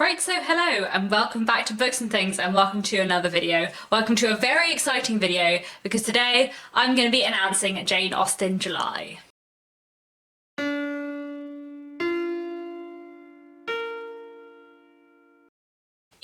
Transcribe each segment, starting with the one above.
Right, so hello and welcome back to Books and Things and welcome to another video. Welcome to a very exciting video because today I'm going to be announcing Jane Austen July.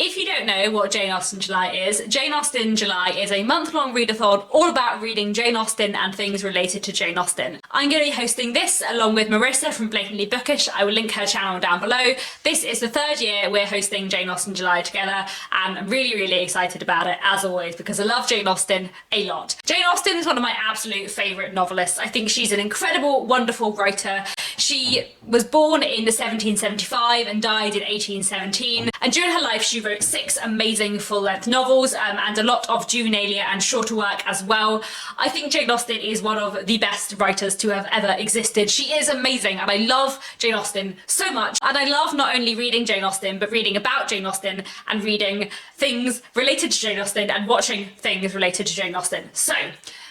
If you don't know what Jane Austen July is, Jane Austen July is a month-long readathon all about reading Jane Austen and things related to Jane Austen. I'm going to be hosting this along with Marissa from Blatantly Bookish. I will link her channel down below. This is the third year we're hosting Jane Austen July together and I'm really excited about it as always because I love Jane Austen a lot. Jane Austen is one of my absolute favourite novelists. I think she's an incredible, wonderful writer. She was born in 1775 and died in 1817, and during her life she wrote 6 amazing full-length novels and a lot of juvenilia and shorter work as well. I think Jane Austen is one of the best writers to have ever existed. She is amazing and I love Jane Austen so much, and I love not only reading Jane Austen but reading about Jane Austen and reading things related to Jane Austen and watching things related to Jane Austen. So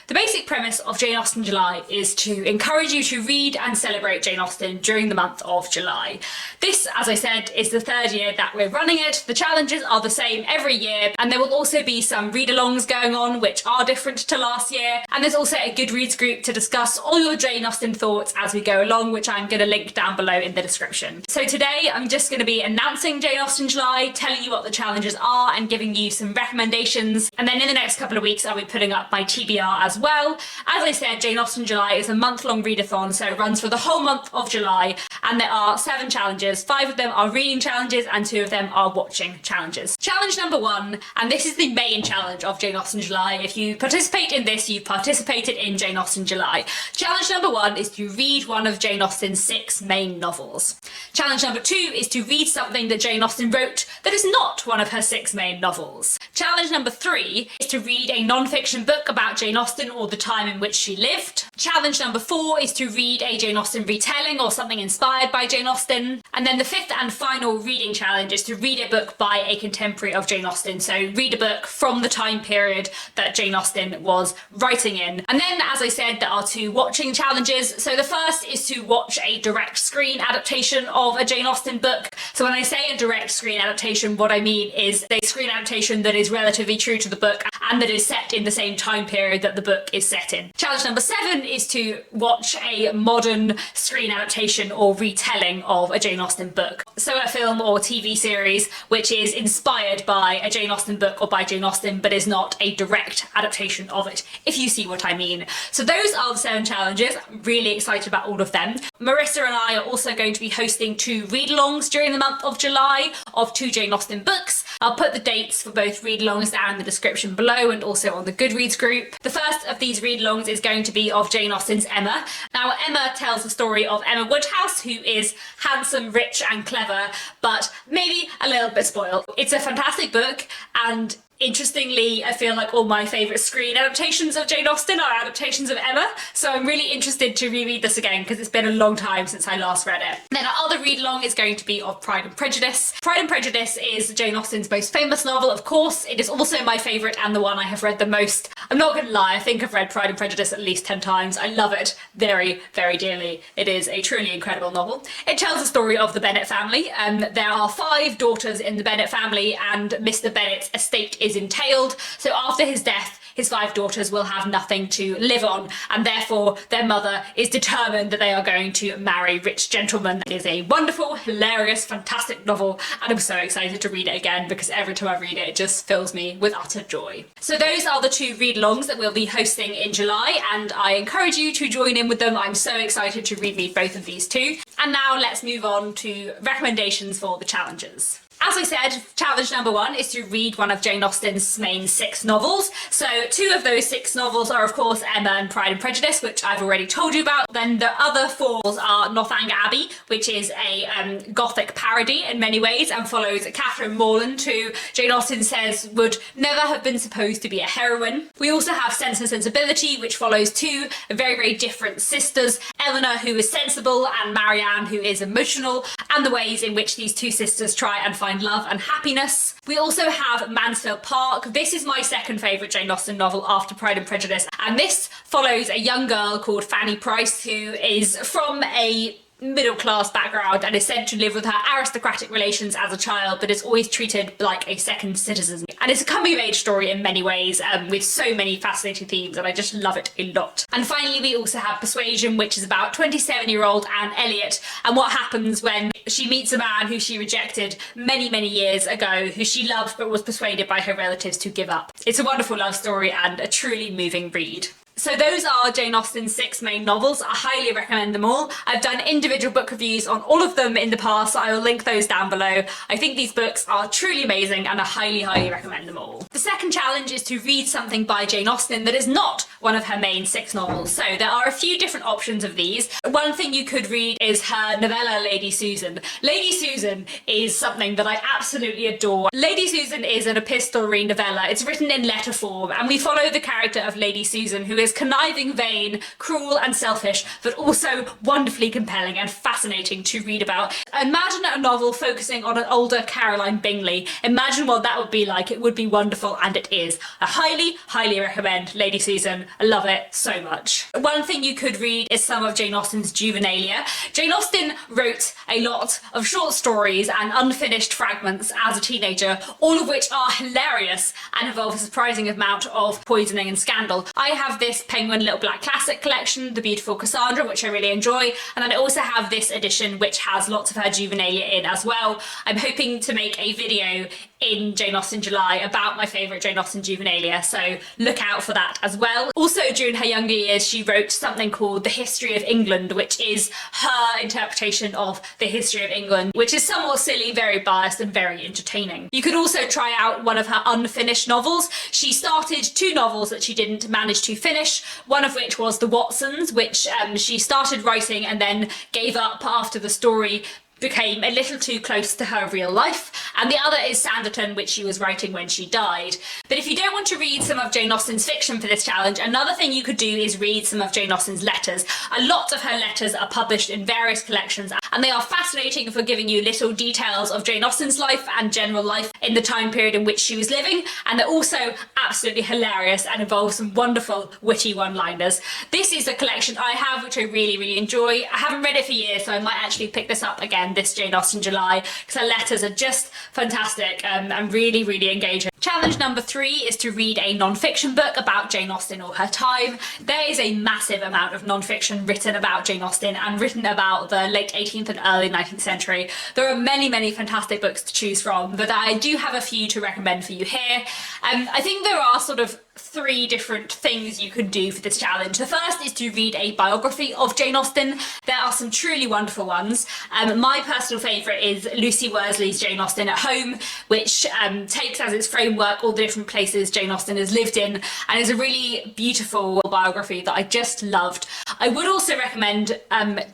the basic premise of Jane Austen July is to encourage you to read and celebrate Jane Austen during the month of July. This, as I said, is the third year that we're running it. The challenges are the same every year, and there will also be some read-alongs going on which are different to last year, and there's also a Goodreads group to discuss all your Jane Austen thoughts as we go along, which I'm going to link down below in the description. So today I'm just going to be announcing Jane Austen July, telling you what the challenges are and giving you some recommendations, and then in the next couple of weeks I'll be putting up my TBR as well. As I said, Jane Austen July is a month-long readathon, so it runs for the whole month of July, and there are 7 challenges. 5 of them are reading challenges and 2 of them are watching challenges. Challenge number 1, and this is the main challenge of Jane Austen July. If you participate in this, you've participated in Jane Austen July. Challenge number 1 is to read one of Jane Austen's 6 main novels. Challenge number 2 is to read something that Jane Austen wrote that is not one of her 6 main novels. Challenge number 3 is to read a non-fiction book about Jane Austen or the time in which she lived. Challenge number 4 is to read a Jane Austen retelling or something inspired by Jane Austen. And then the 5th and final reading challenge is to read a book by a contemporary of Jane Austen. So read a book from the time period that Jane Austen was writing in. And then, as I said, there are 2 watching challenges. So the first is to watch a direct screen adaptation of a Jane Austen book. So when I say a direct screen adaptation, what I mean is a screen adaptation that is relatively true to the book and that is set in the same time period that the book is set in. Challenge number 7 is to watch a modern screen adaptation or retelling of a Jane Austen book. So a film or TV series which is inspired by a Jane Austen book or by Jane Austen but is not a direct adaptation of it, if you see what I mean. So those are the 7 challenges. I'm really excited about all of them. Marissa and I are also going to be hosting 2 read-alongs during the month of July of 2 Jane Austen books. I'll put the dates for both read-alongs down in the description below and also on the Goodreads group. The first of these read-alongs is going to be of Jane Austen's Emma. Now, Emma tells the story of Emma Woodhouse, who is handsome, rich and clever, but maybe a little bit spoiled. It's a fantastic book, and interestingly, I feel like all my favourite screen adaptations of Jane Austen are adaptations of Emma, so I'm really interested to reread this again because it's been a long time since I last read it. Then our other read-along is going to be of Pride and Prejudice. Pride and Prejudice is Jane Austen's most famous novel, of course. It is also my favourite and the one I have read the most. I'm not gonna lie, I think I've read Pride and Prejudice at least 10 times. I love it very dearly. It is a truly incredible novel. It tells the story of the Bennet family. There are 5 daughters in the Bennet family and Mr. Bennet's estate is entailed, so after his death his 5 daughters will have nothing to live on, and therefore their mother is determined that they are going to marry rich gentlemen. It is a wonderful, hilarious, fantastic novel, and I'm so excited to read it again because every time I read it, it just fills me with utter joy. So those are the 2 read-alongs that we'll be hosting in July, and I encourage you to join in with them. I'm so excited to reread both of these 2. And now let's move on to recommendations for the challenges. As I said, challenge number 1 is to read one of Jane Austen's main 6 novels. So 2 of those 6 novels are of course Emma and Pride and Prejudice, which I've already told you about. Then the other 4 are Northanger Abbey, which is a gothic parody in many ways and follows Catherine Morland, who Jane Austen says would never have been supposed to be a heroine. We also have Sense and Sensibility, which follows 2 very different sisters, Eleanor, who is sensible, and Marianne, who is emotional, and the ways in which these 2 sisters try and find love and happiness. We also have Mansfield Park. This is my second favourite Jane Austen novel after Pride and Prejudice, and this follows a young girl called Fanny Price who is from a middle-class background and is said to live with her aristocratic relations as a child, but is always treated like a second citizen. And it's a coming-of-age story in many ways, with so many fascinating themes, and I just love it a lot. And finally, we also have Persuasion, which is about 27-year-old Anne Elliot and what happens when she meets a man who she rejected many, many years ago, who she loved but was persuaded by her relatives to give up. It's a wonderful love story and a truly moving read. So those are Jane Austen's 6 main novels. I highly recommend them all. I've done individual book reviews on all of them in the past, so I will link those down below. I think these books are truly amazing and I highly, highly recommend them all. The second challenge is to read something by Jane Austen that is not one of her main 6 novels. So there are a few different options of these. One thing you could read is her novella Lady Susan. Lady Susan is something that I absolutely adore. Lady Susan is an epistolary novella. It's written in letter form, and we follow the character of Lady Susan, who is conniving, vain, cruel and selfish, but also wonderfully compelling and fascinating to read about. Imagine a novel focusing on an older Caroline Bingley. Imagine what that would be like. It would be wonderful, and it is. I highly, highly recommend Lady Susan. I love it so much. One thing you could read is some of Jane Austen's juvenilia. Jane Austen wrote a lot of short stories and unfinished fragments as a teenager, all of which are hilarious and involve a surprising amount of poisoning and scandal. I have this Penguin Little Black Classic collection, The Beautiful Cassandra, which I really enjoy, and then I also have this edition which has lots of her juvenilia in as well. I'm hoping to make a video in Jane Austen July about my favourite Jane Austen juvenilia, so look out for that as well. Also, during her younger years, she wrote something called The History of England, which is her interpretation of the history of England, which is somewhat silly, very biased and very entertaining. You could also try out one of her unfinished novels. She started 2 novels that she didn't manage to finish, one of which was The Watsons, which she started writing and then gave up after the story became a little too close to her real life, and the other is Sanditon, which she was writing when she died. But if you don't want to read some of Jane Austen's fiction for this challenge, another thing you could do is read some of Jane Austen's letters. A lot of her letters are published in various collections, and they are fascinating for giving you little details of Jane Austen's life and general life in the time period in which she was living, and they're also absolutely hilarious and involve some wonderful witty one-liners. This is a collection I have which I really, really enjoy. I haven't read it for years, so I might actually pick this up again this Jane Austen July, because her letters are just fantastic and really, really engaging. Challenge number 3 is to read a non-fiction book about Jane Austen or her time. There is a massive amount of non-fiction written about Jane Austen and written about the late 18th and early 19th century. There are many, many fantastic books to choose from, but I do have a few to recommend for you here. I think there are sort of 3 different things you can do for this challenge. The first is to read a biography of Jane Austen. There are some truly wonderful ones. My personal favourite is Lucy Worsley's Jane Austen at Home, which takes as its framework all the different places Jane Austen has lived in, and is a really beautiful biography that I just loved. I would also recommend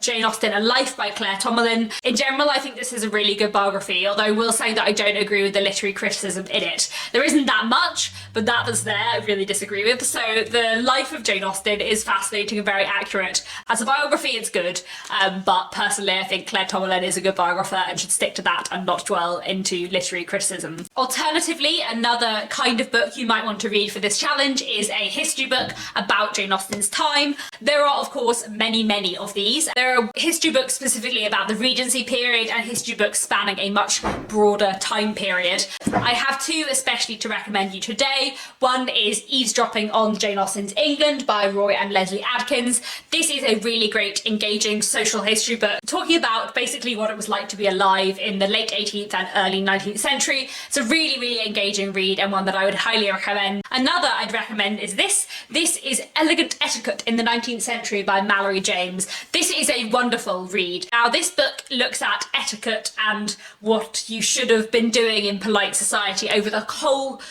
Jane Austen, A Life by Claire Tomalin. In general, I think this is a really good biography, although I will say that I don't agree with the literary criticism in it. There isn't that much, but that was there. I really disagree with. So the life of Jane Austen is fascinating and very accurate. As a biography, it's good, but personally I think Claire Tomalin is a good biographer and should stick to that and not dwell into literary criticism. Alternatively, another kind of book you might want to read for this challenge is a history book about Jane Austen's time. There are, of course, many, many of these. There are history books specifically about the Regency period and history books spanning a much broader time period. I have 2 especially to recommend you today. One is Eavesdropping on Jane Austen's England by Roy and Leslie Adkins. This is a really great, engaging social history book talking about basically what it was like to be alive in the late 18th and early 19th century. It's a really, really engaging read and one that I would highly recommend. Another I'd recommend is this. This is Elegant Etiquette in the 19th Century by Mallory James. This is a wonderful read. Now, this book looks at etiquette and what you should have been doing in polite society over the whole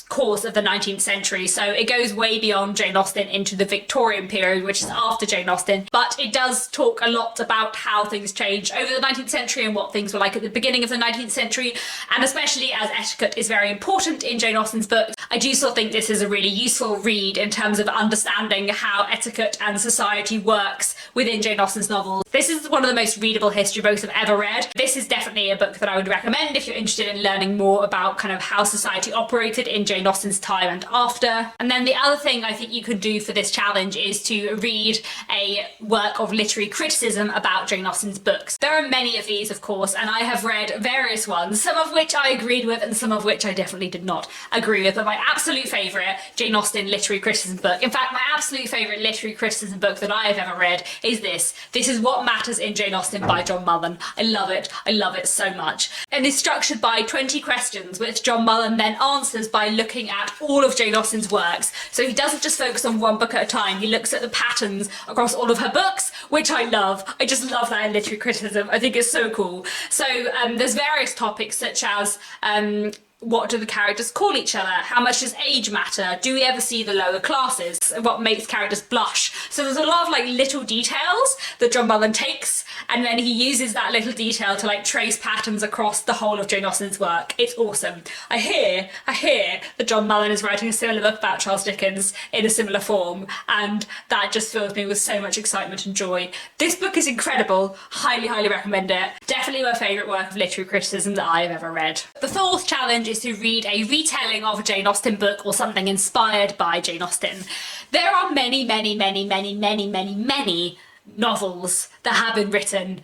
course of the 19th century. So it goes way beyond Jane Austen into the Victorian period, which is after Jane Austen, but it does talk a lot about how things changed over the 19th century and what things were like at the beginning of the 19th century, and especially as etiquette is very important in Jane Austen's books, I do still think this is a really useful read in terms of understanding how etiquette and society works within Jane Austen's novels. This is one of the most readable history books I've ever read. This is definitely a book that I would recommend if you're interested in learning more about kind of how society operated in Jane Austen's time and after. And then the other thing I think you could do for this challenge is to read a work of literary criticism about Jane Austen's books. There are many of these, of course, and I have read various ones, some of which I agreed with and some of which I definitely did not agree with. But my absolute favourite Jane Austen literary criticism book, in fact my absolute favourite literary criticism book that I have ever read is this. This is What Matters in Jane Austen by John Mullen. I love it so much. And it's structured by 20 questions which John Mullen then answers by looking at all of Jane Austen's works. So he doesn't just focus on one book at a time, he looks at the patterns across all of her books, which I love. I just love that in literary criticism. I think it's so cool. So there's various topics such as what do the characters call each other? How much does age matter? Do we ever see the lower classes? What makes characters blush? So there's a lot of like little details that John Mullen takes, and then he uses that little detail to like trace patterns across the whole of Jane Austen's work. It's awesome. I hear that John Mullen is writing a similar book about Charles Dickens in a similar form, and that just fills me with so much excitement and joy. This book is incredible. Highly recommend it. Definitely my favourite work of literary criticism that I have ever read. The fourth challenge is to read a retelling of a Jane Austen book or something inspired by Jane Austen. There are many novels that have been written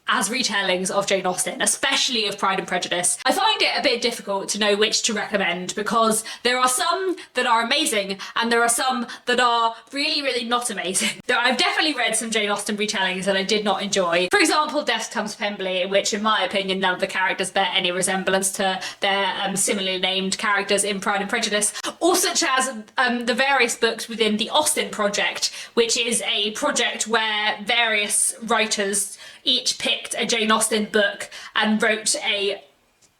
as retellings of Jane Austen, especially of Pride and Prejudice. I find it a bit difficult to know which to recommend because there are some that are amazing and there are some that are really not amazing. I've definitely read some Jane Austen retellings that I did not enjoy. For example, Death Comes Pemberley, in which in my opinion none of the characters bear any resemblance to their similarly named characters in Pride and Prejudice, or such as the various books within the Austen Project, which is a project where various writers each picked a Jane Austen book and wrote a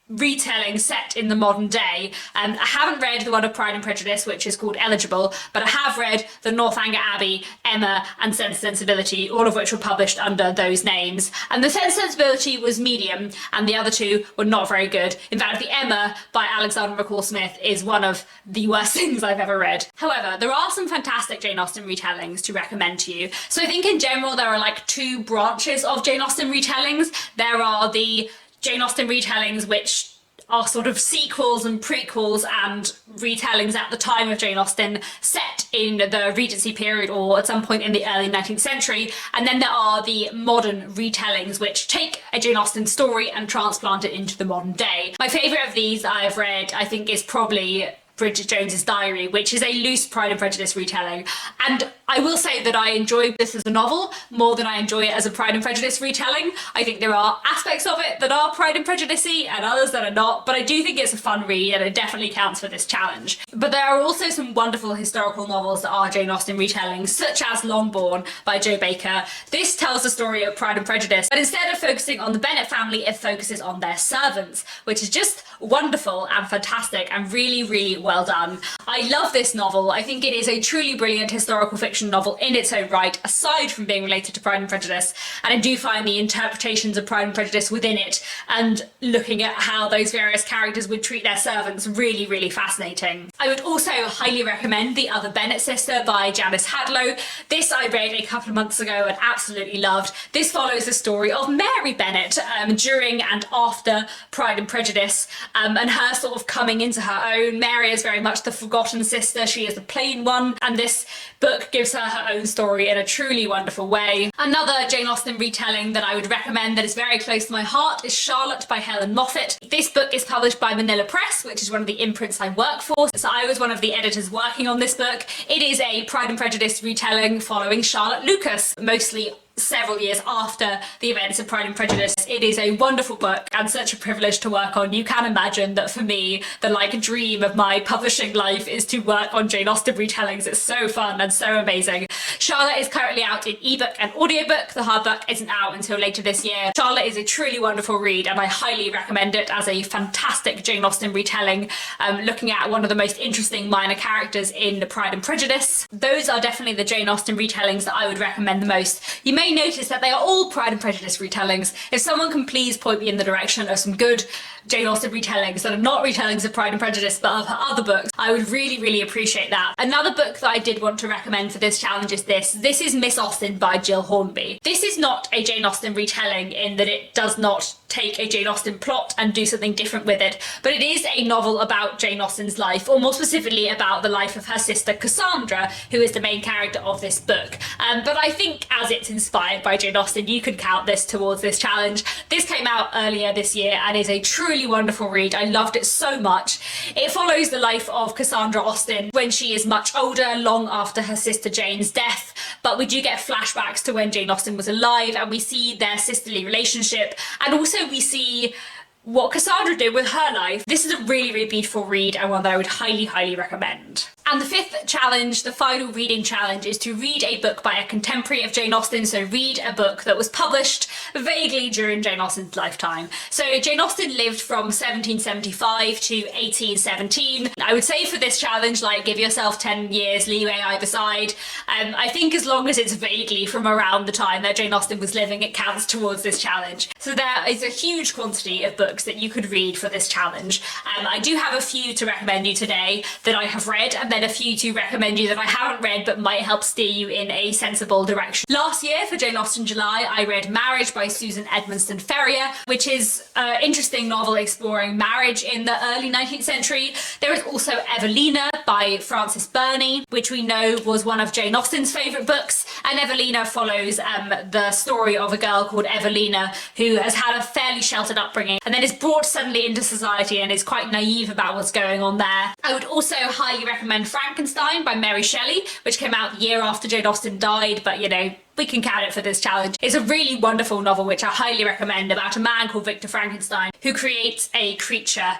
retelling set in the modern day. I haven't read the one of Pride and Prejudice, which is called Eligible, but I have read the Northanger Abbey, Emma and Sense and Sensibility, all of which were published under those names. And the Sense and Sensibility was medium and the other two were not very good. In fact, the Emma by Alexander McCall Smith is one of the worst things I've ever read. However, there are some fantastic Jane Austen retellings to recommend to you. So I think in general there are like two branches of Jane Austen retellings. There are the Jane Austen retellings which are sort of sequels and prequels and retellings at the time of Jane Austen set in the Regency period or at some point in the early 19th century. And then there are the modern retellings which take a Jane Austen story and transplant it into the modern day. My favourite of these I've read, I think, is probably Bridget Jones's Diary, which is a loose Pride and Prejudice retelling. And I will say that I enjoy this as a novel more than I enjoy it as a Pride and Prejudice retelling. I think there are aspects of it that are Pride and Prejudice-y and others that are not, but I do think it's a fun read and it definitely counts for this challenge. But there are also some wonderful historical novels that are Jane Austen retellings, such as Longbourn by Jo Baker. This tells the story of Pride and Prejudice, but instead of focusing on the Bennet family, it focuses on their servants, which is just wonderful and fantastic and really well done. I love this novel. I think it is a truly brilliant historical fiction novel in its own right, aside from being related to Pride and Prejudice, and I do find the interpretations of Pride and Prejudice within it and looking at how those various characters would treat their servants really fascinating. I would also highly recommend The Other Bennet Sister by Janice Hadlow. This I read a couple of months ago and absolutely loved. This follows the story of Mary Bennet during and after Pride and Prejudice and her sort of coming into her own. Mary is very much the forgotten sister, she is the plain one, and this book gives her own story in a truly wonderful way. Another Jane Austen retelling that I would recommend that is very close to my heart is Charlotte by Helen Moffat. This book is published by Manila Press, which is one of the imprints I work for, so I was one of the editors working on this book. It is a Pride and Prejudice retelling following Charlotte Lucas, mostly several years after the events of Pride and Prejudice. It is a wonderful book and such a privilege to work on. You can imagine that for me, the like dream of my publishing life is to work on Jane Austen retellings. It's so fun and so amazing. Charlotte is currently out in ebook and audiobook. The hardback isn't out until later this year. Charlotte is a truly wonderful read and I highly recommend it as a fantastic Jane Austen retelling, looking at one of the most interesting minor characters in Pride and Prejudice. Those are definitely the Jane Austen retellings that I would recommend the most. You may may notice that they are all Pride and Prejudice retellings. If someone can please point me in the direction of some good Jane Austen retellings that are not retellings of Pride and Prejudice but of her other books, I would really, really appreciate that. Another book that I did want to recommend for this challenge is this. This is Miss Austen by Jill Hornby. This is not a Jane Austen retelling in that it does not take a Jane Austen plot and do something different with it, but it is a novel about Jane Austen's life, or more specifically about the life of her sister Cassandra, who is the main character of this book. But I think as it's inspired by Jane Austen, you could count this towards this challenge. This came out earlier this year and is a truly wonderful read. I loved it so much. It follows the life of Cassandra Austen when she is much older, long after her sister Jane's death, but we do get flashbacks to when Jane Austen was alive, and we see their sisterly relationship, and also we see what Cassandra did with her life. This is a really, really beautiful read and one that I would highly, highly recommend. And the fifth challenge, the final reading challenge, is to read a book by a contemporary of Jane Austen, so read a book that was published vaguely during Jane Austen's lifetime. So Jane Austen lived from 1775 to 1817. I would say for this challenge, like, give yourself 10 years leeway either side. I think as long as it's vaguely from around the time that Jane Austen was living, it counts towards this challenge. So there is a huge quantity of books that you could read for this challenge. I do have a few to recommend you today that I have read, and then a few to recommend you that I haven't read but might help steer you in a sensible direction. Last year for Jane Austen July, I read Marriage by Susan Edmonston Ferrier, which is an interesting novel exploring marriage in the early 19th century. There is also Evelina by Frances Burney, which we know was one of Jane Austen's favourite books, and Evelina follows the story of a girl called Evelina who has had a fairly sheltered upbringing and then is brought suddenly into society and is quite naive about what's going on there. I would also highly recommend Frankenstein by Mary Shelley, which came out the year after Jane Austen died, but you know, we can count it for this challenge. It's a really wonderful novel which I highly recommend, about a man called Victor Frankenstein who creates a creature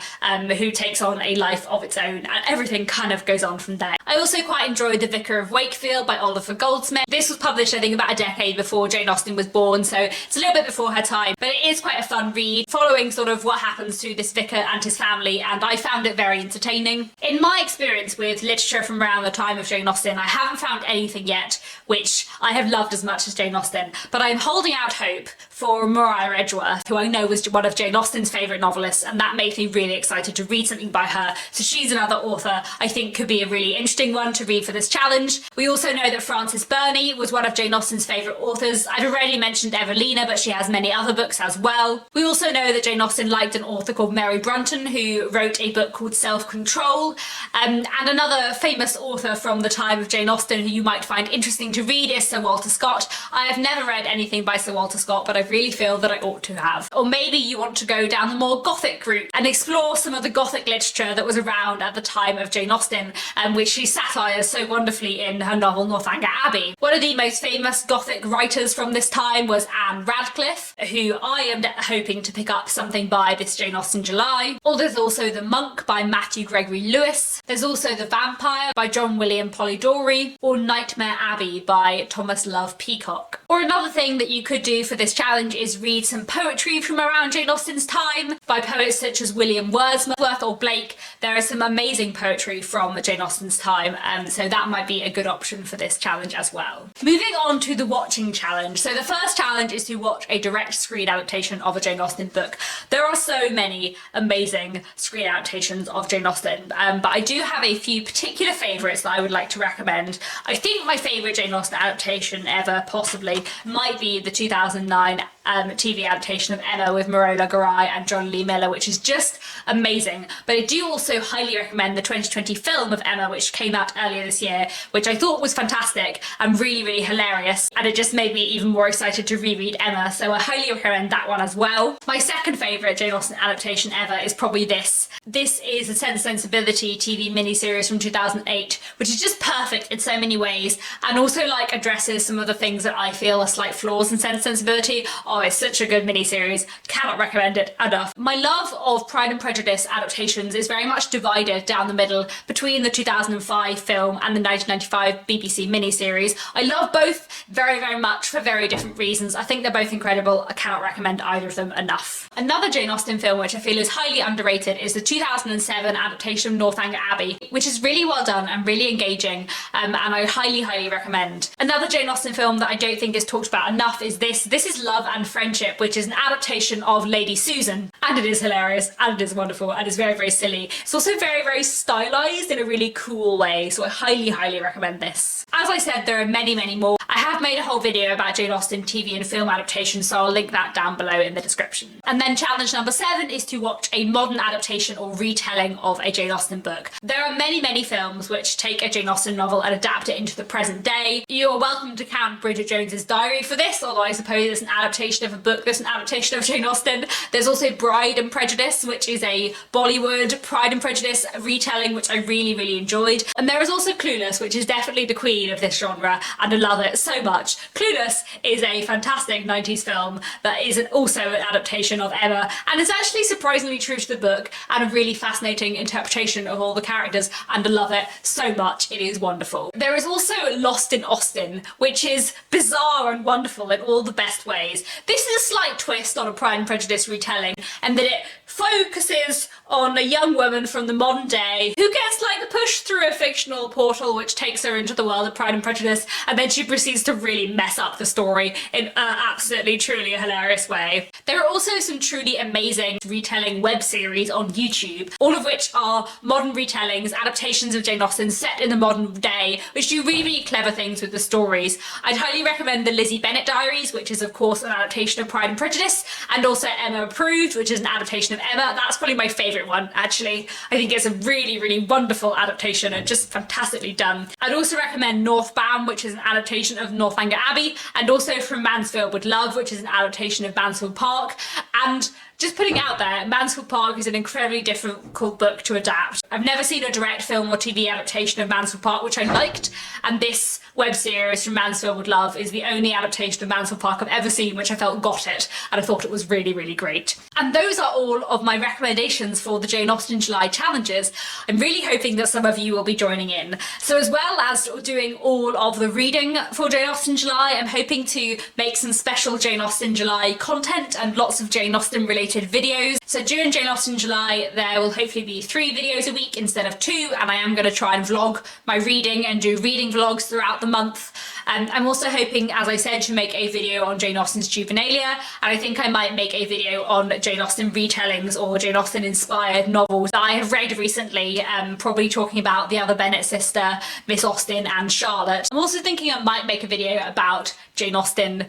who takes on a life of its own, and everything kind of goes on from there. I also quite enjoyed The Vicar of Wakefield by Oliver Goldsmith. This was published I think about a decade before Jane Austen was born, so it's a little bit before her time, but it is quite a fun read following sort of what happens to this vicar and his family, and I found it very entertaining. In my experience with literature from around the time of Jane Austen, I haven't found anything yet which I have loved as much as Jane Austen, but I'm holding out hope for Maria Edgeworth, who I know was one of Jane Austen's favourite novelists, and that makes me really excited to read something by her. So she's another author I think could be a really interesting one to read for this challenge. We also know that Frances Burney was one of Jane Austen's favourite authors. I've already mentioned Evelina, but she has many other books as well. We also know that Jane Austen liked an author called Mary Brunton, who wrote a book called Self-Control, and another famous author from the time of Jane Austen who you might find interesting to read is Sir Walter Scott. I have never read anything by Sir Walter Scott, but I really feel that I ought to have. Or maybe you want to go down the more Gothic route and explore some of the Gothic literature that was around at the time of Jane Austen, which she satires so wonderfully in her novel Northanger Abbey. One of the most famous Gothic writers from this time was Anne Radcliffe, who I am hoping to pick up something by this Jane Austen July. Or there's also The Monk by Matthew Gregory Lewis. There's also The Vampire by John William Polidori, or Nightmare Abbey by Thomas Love Peacock. Or another thing that you could do for this challenge is read some poetry from around Jane Austen's time by poets such as William Wordsworth or Blake. There is some amazing poetry from Jane Austen's time, so that might be a good option for this challenge as well. Moving on to the watching challenge. So the first challenge is to watch a direct screen adaptation of a Jane Austen book. There are so many amazing screen adaptations of Jane Austen, but I do have a few particular favourites that I would like to recommend. I think my favourite Jane Austen adaptation ever, possibly, might be the 2009 TV adaptation of Emma with Marola Garai and John Lee Miller, which is just amazing. But I do also highly recommend the 2020 film of Emma, which came out earlier this year, which I thought was fantastic and really, really hilarious, and it just made me even more excited to reread Emma, so I highly recommend that one as well. My second favourite Jane Austen adaptation ever is probably this. This is a Sense and Sensibility TV miniseries from 2008, which is just perfect in so many ways, and also like addresses some of the things that I feel are slight flaws in Sense and Sensibility. Oh, it's such a good miniseries. Cannot recommend it enough. My love of Pride and Prejudice adaptations is very much divided down the middle between the 2005 film and the 1995 BBC miniseries. I love both very, very much for very different reasons. I think they're both incredible. I cannot recommend either of them enough. Another Jane Austen film which I feel is highly underrated is the 2007 adaptation of Northanger Abbey, which is really well done and really engaging, and I highly recommend. Another Jane Austen film that I don't think is talked about enough is this. This is Love and Friendship, which is an adaptation of Lady Susan, and it is hilarious and it is wonderful and it's very silly. It's also very stylized in a really cool way, so I highly recommend this. As I said, there are many more. I have made a whole video about Jane Austen TV and film adaptations, so I'll link that down below in the description. And then challenge number 7 is to watch a modern adaptation or retelling of a Jane Austen book. There are many films which take a Jane Austen novel and adapt it into the present day. You're welcome to count Bridget Jones's Diary for this, although I suppose it's an adaptation of a book that's an adaptation of Jane Austen. There's also Bride and Prejudice, which is a Bollywood Pride and Prejudice retelling, which I really enjoyed. And there is also Clueless, which is definitely the queen of this genre, and I love it so much. Clueless is a fantastic 90s film that is also an adaptation of Emma, and it's actually surprisingly true to the book and a really fascinating interpretation of all the characters, and I love it so much. It is wonderful. There is also Lost in Austen, which is bizarre and wonderful in all the best ways. This is a slight twist on a Pride and Prejudice retelling, and that it focuses on a young woman from the modern day who gets like pushed through a fictional portal which takes her into the world of Pride and Prejudice, and then she proceeds to really mess up the story in an absolutely truly hilarious way. There are also some truly amazing retelling web series on YouTube, all of which are modern retellings, adaptations of Jane Austen set in the modern day, which do really clever things with the stories. I'd highly recommend the Lizzie Bennet Diaries, which is of course an adaptation of Pride and Prejudice, and also Emma Approved, which is an adaptation of Emma. That's probably my favourite one, actually. I think it's a really wonderful adaptation and just fantastically done. I'd also recommend Northbound, which is an adaptation of Northanger Abbey, and also From Mansfield with Love, which is an adaptation of Mansfield Park. And just putting it out there, Mansfield Park is an incredibly difficult book to adapt. I've never seen a direct film or TV adaptation of Mansfield Park, which I liked, and this web series From Mansfield with Love is the only adaptation of Mansfield Park I've ever seen which I felt got it, and I thought it was really great. And those are all of my recommendations for the Jane Austen July challenges. I'm really hoping that some of you will be joining in. So as well as doing all of the reading for Jane Austen July, I'm hoping to make some special Jane Austen July content and lots of Jane Austen related videos. So during Jane Austen July there will hopefully be 3 videos a week instead of 2, and I am going to try and vlog my reading and do reading vlogs throughout the month. I'm also hoping, as I said, to make a video on Jane Austen's Juvenilia, and I think I might make a video on Jane Austen retellings or Jane Austen inspired novels that I have read recently, probably talking about the other Bennet sister, Miss Austen and Charlotte. I'm also thinking I might make a video about Jane Austen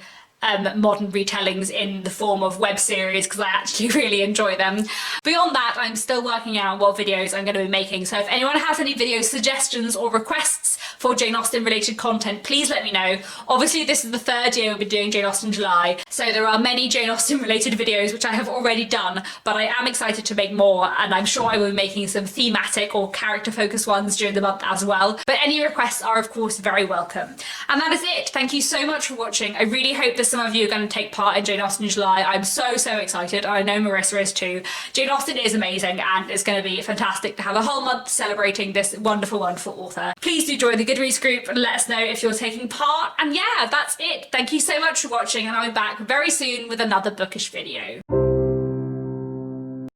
modern retellings in the form of web series, because I actually really enjoy them. Beyond that, I'm still working out what videos I'm going to be making, so if anyone has any video suggestions or requests for Jane Austen related content, please let me know. Obviously this is the 3rd year we've been doing Jane Austen July, so there are many Jane Austen related videos which I have already done, but I am excited to make more, and I'm sure I will be making some thematic or character focused ones during the month as well. But any requests are of course very welcome. And that is it. Thank you so much for watching. I really hope that some of you are going to take part in Jane Austen July. I'm so excited. I know Marissa is too. Jane Austen is amazing, and it's going to be fantastic to have a whole month celebrating this wonderful author. Please do join the Goodreads group and let us know if you're taking part. And yeah, that's it. Thank you so much for watching, and I'll be back very soon with another bookish video.